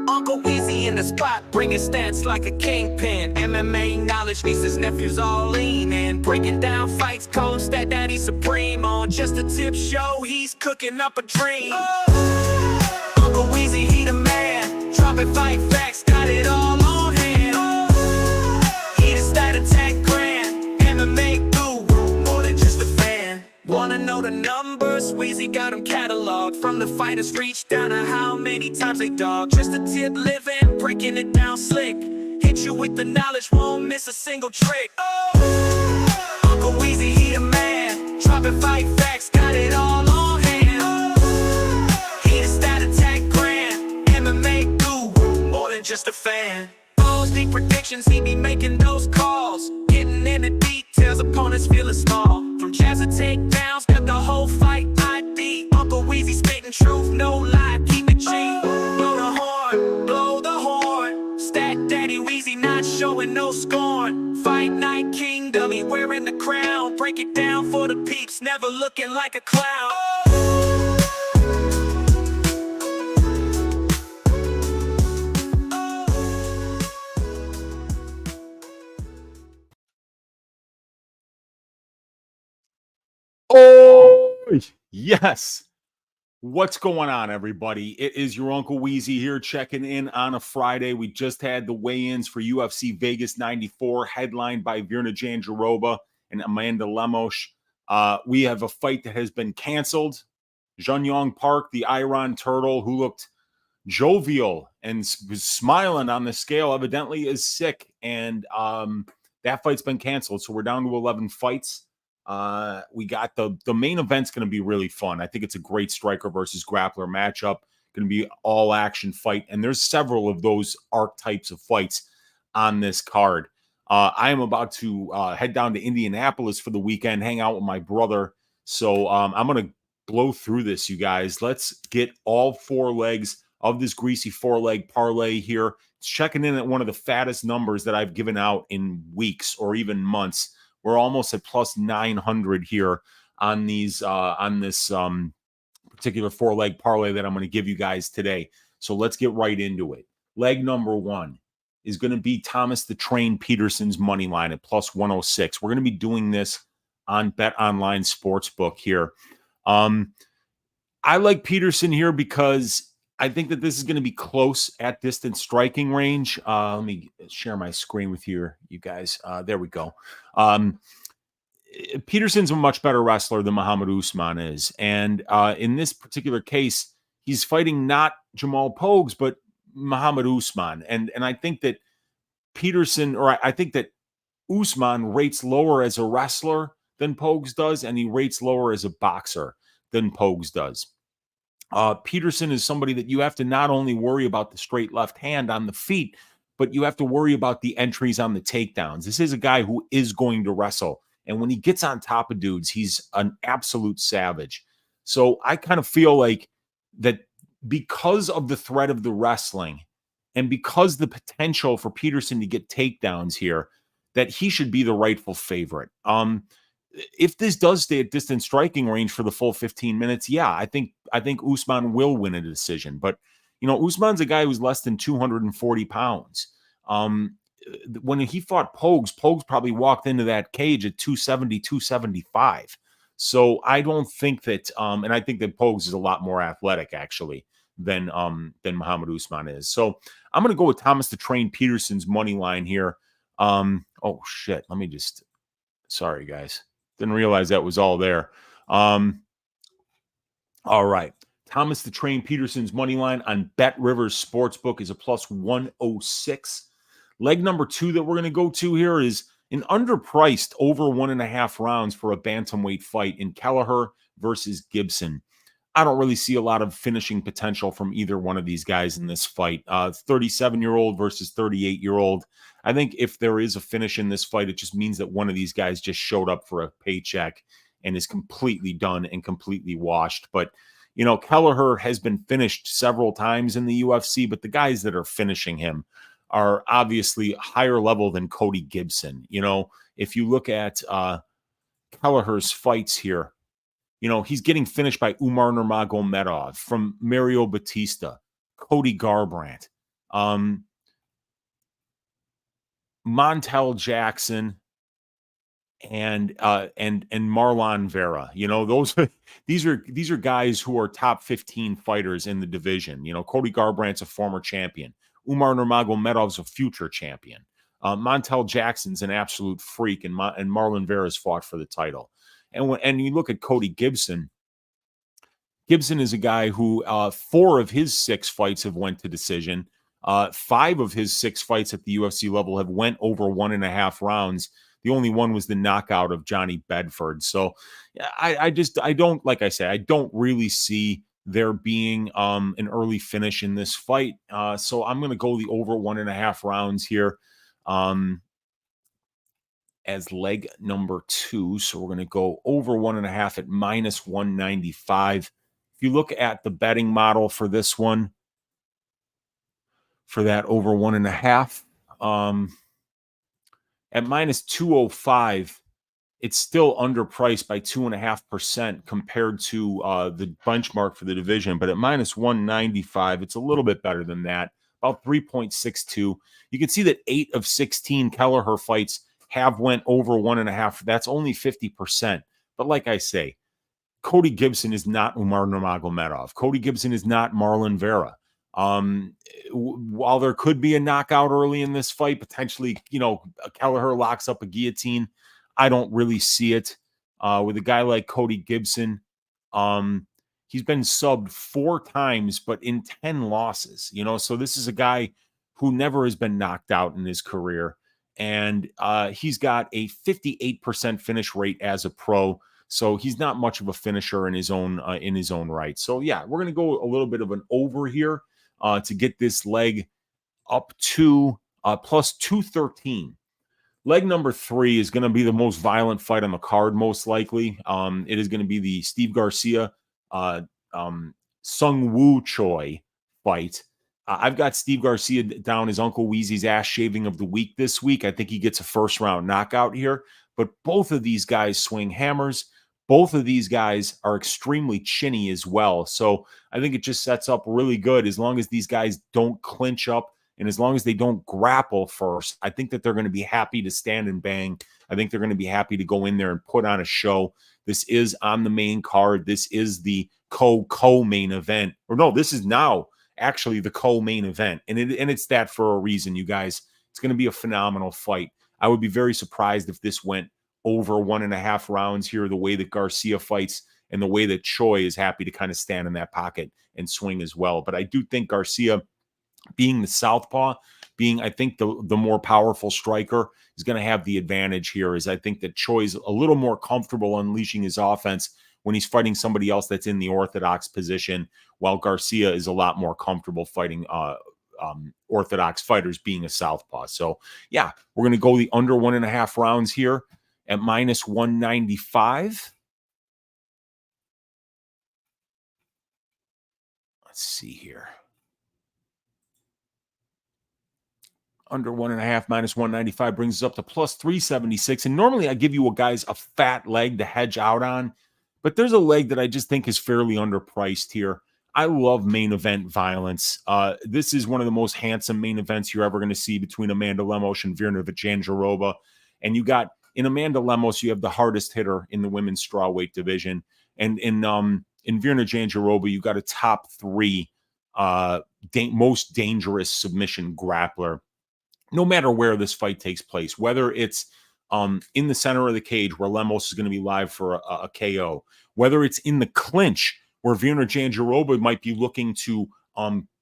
Uncle Weezy in the spot, bringing stats like a kingpin. MMA knowledge meets his nephews all lean in. Breaking down fights, cold stat daddy supreme. On just a tip show, he's cooking up a dream. Uncle Weezy, he the man. Dropping fight facts, got it all on hand. He the stat attack grand. MMA guru, more than just a fan. Wanna know the numbers? Weezy got them cataloged. From the fighters reach down to how many times they dog. Just a tip living, breaking it down slick. Hit you with the knowledge, won't miss a single trick. Uncle Weezy, he the man. Dropping fight facts, got it all on hand. He the stat attack grand. MMA guru, more than just a fan. Those deep predictions, he be making those calls. Getting in the details, opponents feeling small. From jabs to takedowns, got the whole fight ID. Uncle Weezy spitting truth, no lie, keep it G. Blow the horn, blow the horn. Stat Daddy Weezy not showing no scorn. Fight night kingdom, he wearing the crown. Break it down for the peeps, never looking like a clown. Oh, yes. What's going on, everybody? It is your Uncle Weezy here, checking in on a Friday. We just had the weigh-ins for UFC Vegas 94, headlined by Jandiroba and Amanda Lemos. We have a fight that has been canceled. Jeon Park, the Iron Turtle, who looked jovial and was smiling on the scale, evidently is sick, and that fight's been canceled. So we're down to 11 fights. We got the main event's going to be really fun. I think it's a great striker versus grappler matchup. Going to be all action fight, and there's several of those archetypes of fights on this card. I am about to head down to Indianapolis for the weekend, hang out with my brother. So I'm going to blow through this, you guys. Let's get all four legs of this Greasy four-leg parlay here. It's checking in at one of the fattest numbers that I've given out in weeks or even months. We're almost at plus 900 here on these on this particular four-leg parlay that I'm going to give you guys today. So let's get right into it. Leg number one is going to be Thomas the Train Peterson's money line at plus 106. We're going to be doing this on Bet Online Sportsbook here. I like Peterson here because I think that this is going to be close at distance striking range. Let me share my screen with you guys. There we go. Peterson's a much better wrestler than Muhammad Usman is. And in this particular case, he's fighting not Jamal Pogues, but Muhammad Usman. And I think that Peterson, or I think that Usman rates lower as a wrestler than Pogues does, and he rates lower as a boxer than Pogues does. Peterson is somebody that you have to not only worry about the straight left hand on the feet, but you have to worry about the entries on the takedowns. This is a guy who is going to wrestle. And when he gets on top of dudes, he's an absolute savage. So I kind of feel like that because of the threat of the wrestling and because the potential for Peterson to get takedowns here, that he should be the rightful favorite. If this does stay at distance striking range for the full 15 minutes, yeah, I think Usman will win a decision. But, you know, Usman's a guy who's less than 240 pounds. When he fought Pogues probably walked into that cage at 270, 275. So I don't think that, and I think that Pogues is a lot more athletic, actually, than Muhammad Usman is. So I'm going to go with Thomas the Train Peterson's money line here. Oh, shit. Let me just, sorry, guys. Didn't realize that was all there. All right. Thomas the Train Peterson's money line on Bet Rivers Sportsbook is a plus 106. Leg number two that we're going to go to here is an underpriced over 1.5 rounds for a bantamweight fight in Kellerer versus Gibson. I don't really see a lot of finishing potential from either one of these guys in this fight. 37-year-old versus 38-year-old. I think if there is a finish in this fight, it just means that one of these guys just showed up for a paycheck and is completely done and completely washed. But, you know, Kellerer has been finished several times in the UFC, but the guys that are finishing him are obviously higher level than Cody Gibson. You know, if you look at Kelleher's fights here, he's getting finished by Umar Nurmagomedov, from Mario Batista, Cody Garbrandt, Montel Jackson, and Marlon Vera. These are guys who are top 15 fighters in the division. Cody Garbrandt's a former champion. Umar Nurmagomedov's a future champion. Montel Jackson's an absolute freak, and Marlon Vera's fought for the title. And you look at Cody Gibson. Gibson is a guy who 4 of his 6 fights have went to decision. 5 of his 6 fights at the UFC level have went over 1.5 rounds. The only one was the knockout of Johnny Bedford. So I don't, like I say, I don't really see there being an early finish in this fight. So I'm going to go the over 1.5 rounds here as leg number 2. So we're going to go over 1.5 at minus 195. If you look at the betting model for this one, for that over 1.5, at minus 205, it's still underpriced by 2.5% compared to the benchmark for the division. But at minus 195, it's a little bit better than that, about 3.62. You can see that 8 of 16 Kelleher fights have went over 1.5. That's only 50%. But like I say, Cody Gibson is not Umar Nurmagomedov. Cody Gibson is not Marlon Vera. While there could be a knockout early in this fight, potentially, Kelleher locks up a guillotine, I don't really see it. With a guy like Cody Gibson, he's been subbed 4 times, but in 10 losses, so this is a guy who never has been knocked out in his career. And he's got a 58% finish rate as a pro. So he's not much of a finisher in his own right. So yeah, we're going to go a little bit of an over here to get this leg up to plus 213. Leg number 3 is going to be the most violent fight on the card, most likely. It is going to be the Steve Garcia, Sung Woo Choy fight. I've got Steve Garcia down as Uncle Weezy's ass shaving of the week this week. I think he gets a first-round knockout here. But both of these guys swing hammers. Both of these guys are extremely chinny as well. So I think it just sets up really good as long as these guys don't clinch up and as long as they don't grapple first. I think that they're going to be happy to stand and bang. I think they're going to be happy to go in there and put on a show. This is on the main card. This is the co-main event. Or no, this is now actually the co-main event. And it's that for a reason, you guys. It's going to be a phenomenal fight. I would be very surprised if this went over 1.5 rounds here, the way that Garcia fights and the way that Choy is happy to kind of stand in that pocket and swing as well. But I do think Garcia, being the southpaw, being, I think, the more powerful striker, is going to have the advantage here. Is I think that Choy's a little more comfortable unleashing his offense when he's fighting somebody else that's in the orthodox position, while Garcia is a lot more comfortable fighting orthodox fighters being a southpaw. So yeah, we're going to go the under 1.5 rounds here at minus 195. Let's see here. Under 1.5 minus 195 brings us up to plus 376. And normally I give you guys a fat leg to hedge out on, but there's a leg that I just think is fairly underpriced here. I love main event violence. This is one of the most handsome main events you're ever going to see between Amanda Lemos and Virna Jandiroba. And you got, in Amanda Lemos, you have the hardest hitter in the women's strawweight division. And in Virna Jandiroba, you got a top 3 most dangerous submission grappler. No matter where this fight takes place, whether it's in the center of the cage where Lemos is going to be live for a KO, whether it's in the clinch where Virna Jandiroba might be looking to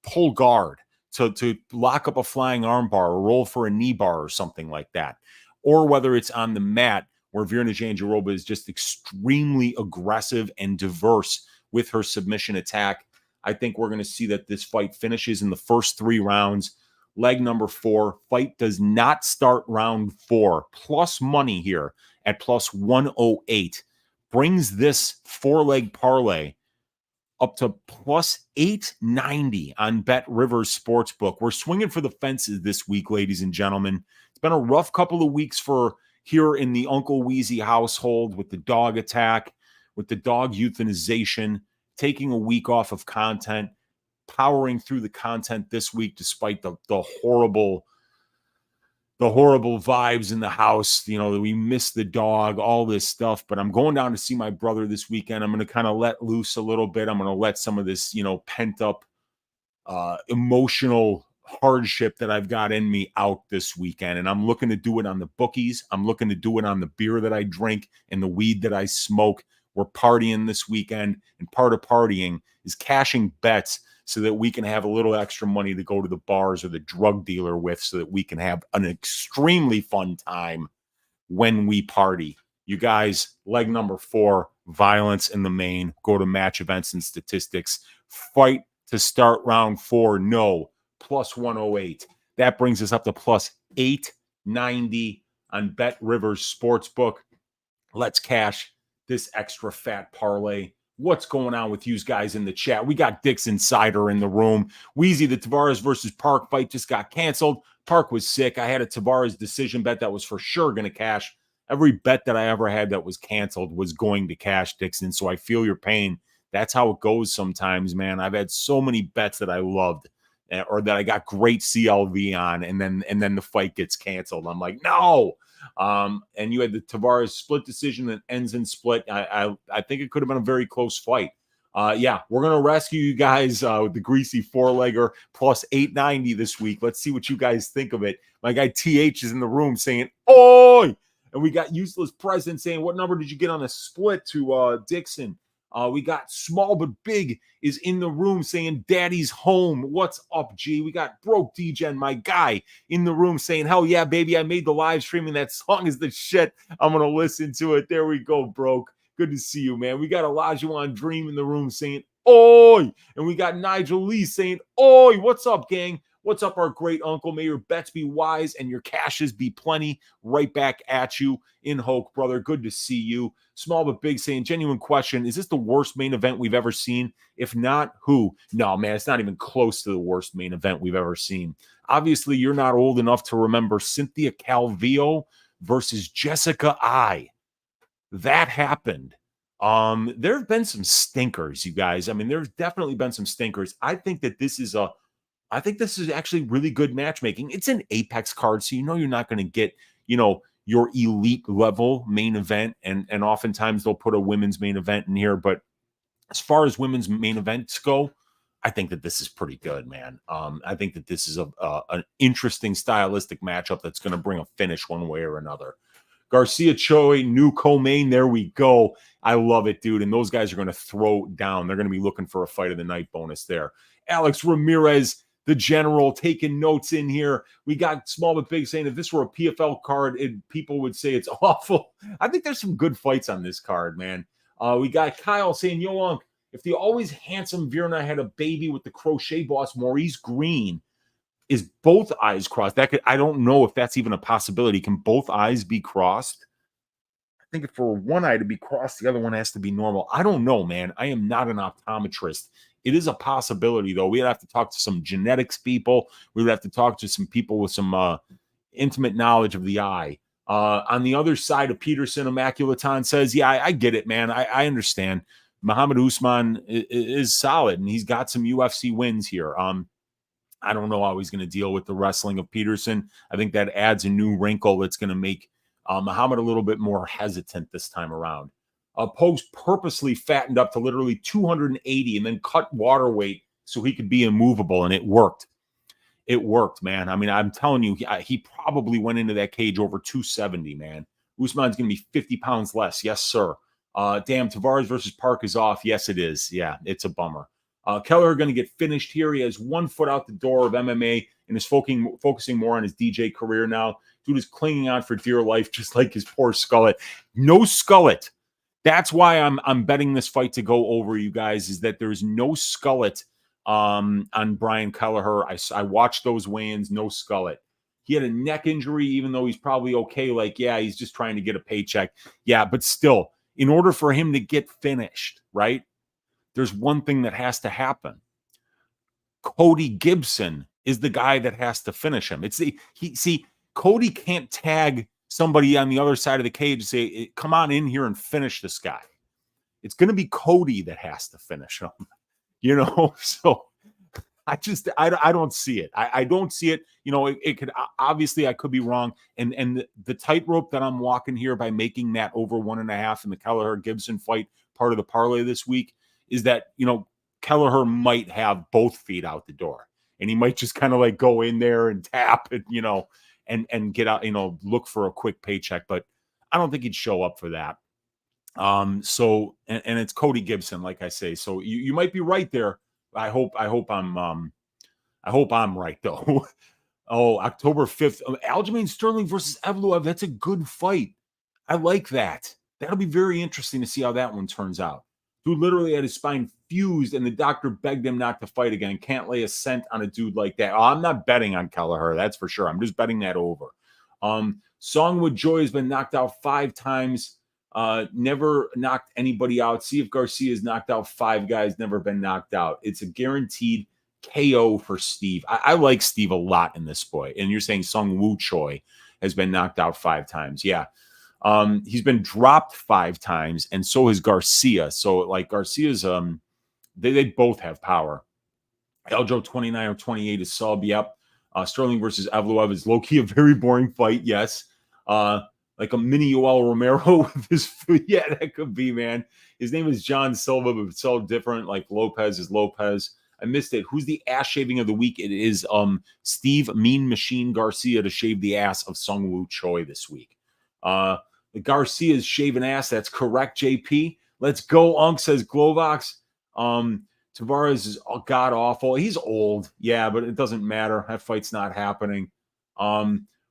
pull guard, to lock up a flying armbar or roll for a knee bar or something like that, or whether it's on the mat where Virna Jandiroba is just extremely aggressive and diverse with her submission attack. I think we're going to see that this fight finishes in the first 3 rounds. Leg number 4, fight does not start round 4. Plus money here at plus 108 brings this 4-leg parlay up to plus 890 on Bet Rivers Sportsbook. We're swinging for the fences this week, ladies and gentlemen. It's been a rough couple of weeks for here in the Uncle Weezy household with the dog attack, with the dog euthanization, taking a week off of content, powering through the content this week despite the horrible vibes in the house. You know, we miss the dog, all this stuff. But I'm going down to see my brother this weekend. I'm going to kind of let loose a little bit. I'm going to let some of this, you know, pent up emotional hardship that I've got in me out this weekend. And I'm looking to do it on the bookies. I'm looking to do it on the beer that I drink and the weed that I smoke. We're partying this weekend, and part of partying is cashing bets so that we can have a little extra money to go to the bars or the drug dealer with, so that we can have an extremely fun time when we party. You guys, leg number 4, violence in the main. Go to match events and statistics. Fight to start round 4, no, plus 108. That brings us up to plus 890 on Bet Rivers Sportsbook. Let's cash this extra fat parlay. What's going on with you guys in the chat? We got Dick's Insider in the room. Weezy, the Tavares versus Park fight just got canceled. Park was sick. I had a Tavares decision bet that was for sure going to cash. Every bet that I ever had that was canceled was going to cash, Dixon. So I feel your pain. That's how it goes sometimes, man. I've had so many bets that I loved or that I got great CLV on, and then the fight gets canceled. I'm like, no. And you had the Tavares split decision that ends in split. I think it could have been a very close fight. Yeah, we're going to rescue you guys with the Greasy 4-legger plus 890 this week. Let's see what you guys think of it. My guy TH is in the room saying, oi! And we got Useless President saying, what number did you get on a split to Dixon? We got Small But Big is in the room saying, Daddy's home. What's up, G? We got Broke DJ, my guy, in the room saying, hell yeah, baby, I made the live streaming. That song is the shit. I'm going to listen to it. There we go, Broke. Good to see you, man. We got Olajuwon Dream in the room saying, oi. And we got Nigel Lee saying, oi. What's up, gang? What's up, our great uncle? May your bets be wise and your cashes be plenty. Right back at you in Hoke, brother. Good to see you. Small But Big saying, genuine question, is this the worst main event we've ever seen? If not, who? No, man, it's not even close to the worst main event we've ever seen. Obviously, you're not old enough to remember Cynthia Calvillo versus Jessica I. That happened. There have been some stinkers, you guys. I mean, there's definitely been some stinkers. I think this is actually really good matchmaking. It's an Apex card, so you know you're not going to get, you know, your elite level main event, and oftentimes they'll put a women's main event in here. But as far as women's main events go, I think that this is pretty good, man. I think that this is an interesting stylistic matchup that's going to bring a finish one way or another. Garcia, Choy, new co-main. There we go. I love it, dude. And those guys are going to throw down. They're going to be looking for a fight of the night bonus there. Alex Ramirez, the general, taking notes in here. We got Small But Big saying if this were a PFL card, people would say it's awful. I think there's some good fights on this card, man. We got Kyle saying, yo, Unc, if the always handsome Virna had a baby with the crochet boss, Maurice Green, is both eyes crossed? I don't know if that's even a possibility. Can both eyes be crossed? I think for one eye to be crossed, the other one has to be normal. I don't know, man. I am not an optometrist. It is a possibility, though. We'd have to talk to some genetics people. We would have to talk to some people with some intimate knowledge of the eye. On the other side of Peterson, Immaculaton says, yeah, I get it, man. I understand. Muhammad Usman is solid, and he's got some UFC wins here. I don't know how he's going to deal with the wrestling of Peterson. I think that adds a new wrinkle that's going to make Muhammad a little bit more hesitant this time around. Post purposely fattened up to literally 280 and then cut water weight so he could be immovable, and it worked. It worked, man. I mean, I'm telling you, he probably went into that cage over 270, man. Usman's going to be 50 pounds less. Yes, sir. Damn, Tavares versus Park is off. Yes, it is. Yeah, it's a bummer. Kellerer going to get finished here. He has 1 foot out the door of MMA and is focusing more on his DJ career now. Dude is clinging on for dear life, just like his poor Skullet. No Skullet. That's why I'm betting this fight to go over, you guys, is that there's no Skullet on Brian Kelleher. I watched those weigh-ins, no Skullet. He had a neck injury, even though he's probably okay. Like, yeah, he's just trying to get a paycheck. Yeah, but still, in order for him to get finished, right, there's one thing that has to happen. Cody Gibson is the guy that has to finish him. Cody can't tag somebody on the other side of the cage to say, come on in here and finish this guy. It's going to be Cody that has to finish him, you know? So I don't see it. I don't see it. You know, it could, obviously I could be wrong. And the tightrope that I'm walking here by making that over 1.5 in the Kellerer Gibson fight part of the parlay this week is that, you know, Kellerer might have both feet out the door, and he might just kind of like go in there and tap it, you know, and get out, you know, look for a quick paycheck. But I don't think he'd show up for that. So and it's Cody Gibson, like I say. So you might be right there. I hope I'm right though. Oh, October 5th. Aljamain Sterling versus Evloev. That's a good fight. I like that. That'll be very interesting to see how that one turns out. Dude literally had his spine fused, and the doctor begged him not to fight again. Can't lay a cent on a dude like that. Oh, I'm not betting on Kelleher, that's for sure. I'm just betting that over. Songwood Joy has been knocked out 5 times. Never knocked anybody out. See if Garcia has knocked out 5 guys, never been knocked out. It's a guaranteed KO for Steve. I like Steve a lot in this boy. And you're saying Songwoo Choi has been knocked out 5 times. Yeah. He's been dropped 5 times, and so has Garcia. So like Garcia's they both have power. Aljo 29 or 28 is sub. Yep. Sterling versus Evloev is low-key a very boring fight. Yes. Like a mini Yoel Romero with his food. Yeah, that could be, man. His name is John Silva, but it's so different. Like Lopez is Lopez. I missed it. Who's the ass shaving of the week? It is Steve Mean Machine Garcia to shave the ass of Sungwoo Choi this week. Garcia's shaving ass. That's correct, JP. Let's go. Unk says Glovox. Tavares is god awful. He's old. Yeah, but it doesn't matter. That fight's not happening.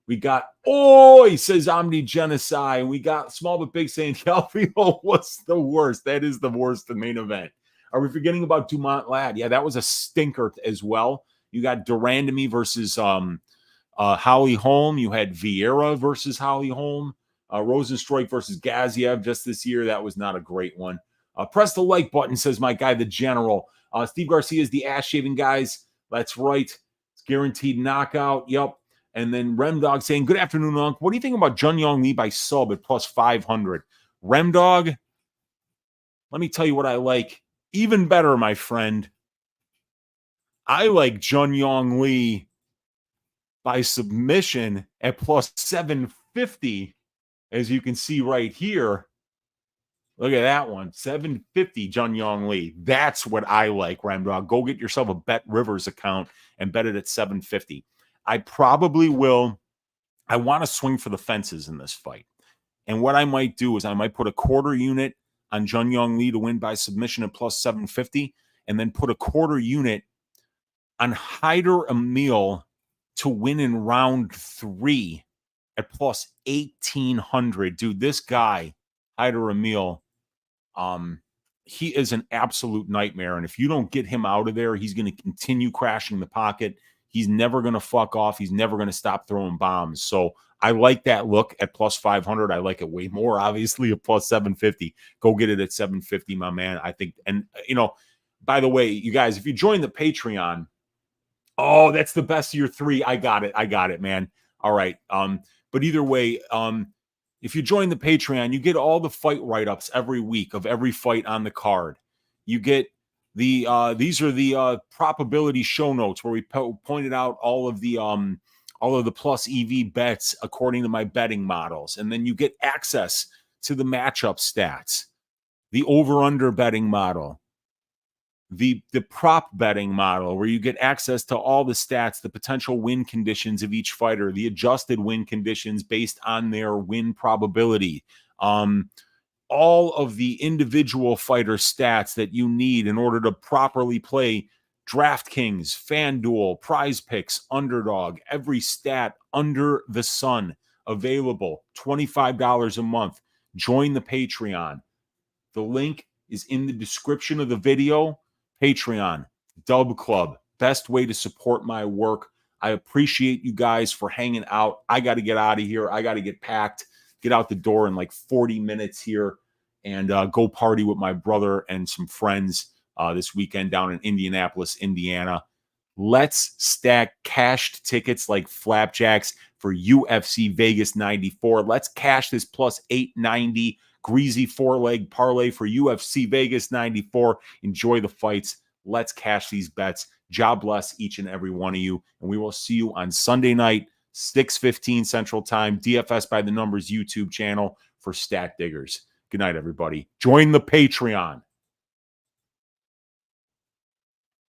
We got he says Omni Genocide. We got Small but Big saying Calvio was the worst. That is the worst in main event. Are we forgetting about Dumont Ladd? Yeah, that was a stinker as well. You got Durandamy versus Holly Holm. You had Vieira versus Holly Holm. Rosenstruik versus Gaziev just this year. That was not a great one. Press the like button, says my guy, the General. Steve Garcia is the ass-shaving guys. That's right. It's guaranteed knockout. Yep. And then Remdog saying, good afternoon, Unc. What do you think about Jun Yong Lee by sub at plus 500? Remdog, let me tell you what I like. Even better, my friend. I like Jun Yong Lee by submission at plus 750, as you can see right here. Look at that one. 750 Jun Yong Lee. That's what I like, Remdog. Go get yourself a Bet Rivers account and bet it at 750. I probably will. I want to swing for the fences in this fight. And what I might do is I might put a quarter unit on Jun Yong Lee to win by submission at plus 750, and then put a quarter unit on Hyder Emil to win in round 3 at plus 1,800. Dude, this guy, Hyder Emil, he is an absolute nightmare. And if you don't get him out of there, he's going to continue crashing the pocket. He's never going to fuck off. He's never going to stop throwing bombs. So I like that look at plus 500. I like it way more, obviously, at plus 750. Go get it at 750, my man. I think, and, you know, by the way, you guys, if you join the Patreon, that's the best year 3. I got it, man. All right. But either way, if you join the Patreon, you get all the fight write-ups every week of every fight on the card. You get these are the probability show notes where we pointed out all of the plus EV bets according to my betting models. And then you get access to the matchup stats, the over-under betting model, the prop betting model, where you get access to all the stats, the potential win conditions of each fighter, the adjusted win conditions based on their win probability, all of the individual fighter stats that you need in order to properly play DraftKings, FanDuel, Prize Picks, Underdog, every stat under the sun available, $25 a month. Join the Patreon. The link is in the description of the video. Patreon, Dub Club, best way to support my work. I appreciate you guys for hanging out. I got to get out of here. I got to get packed, get out the door in like 40 minutes here, and go party with my brother and some friends this weekend down in Indianapolis, Indiana. Let's stack cashed tickets like flapjacks for UFC Vegas 94. Let's cash this plus 890 Greasy 4-leg parlay for UFC Vegas 94. Enjoy the fights. Let's cash these bets. God bless each and every one of you. And we will see you on Sunday night, 6:15 Central Time, DFS by the Numbers YouTube channel for Stat Diggers. Good night, everybody. Join the Patreon.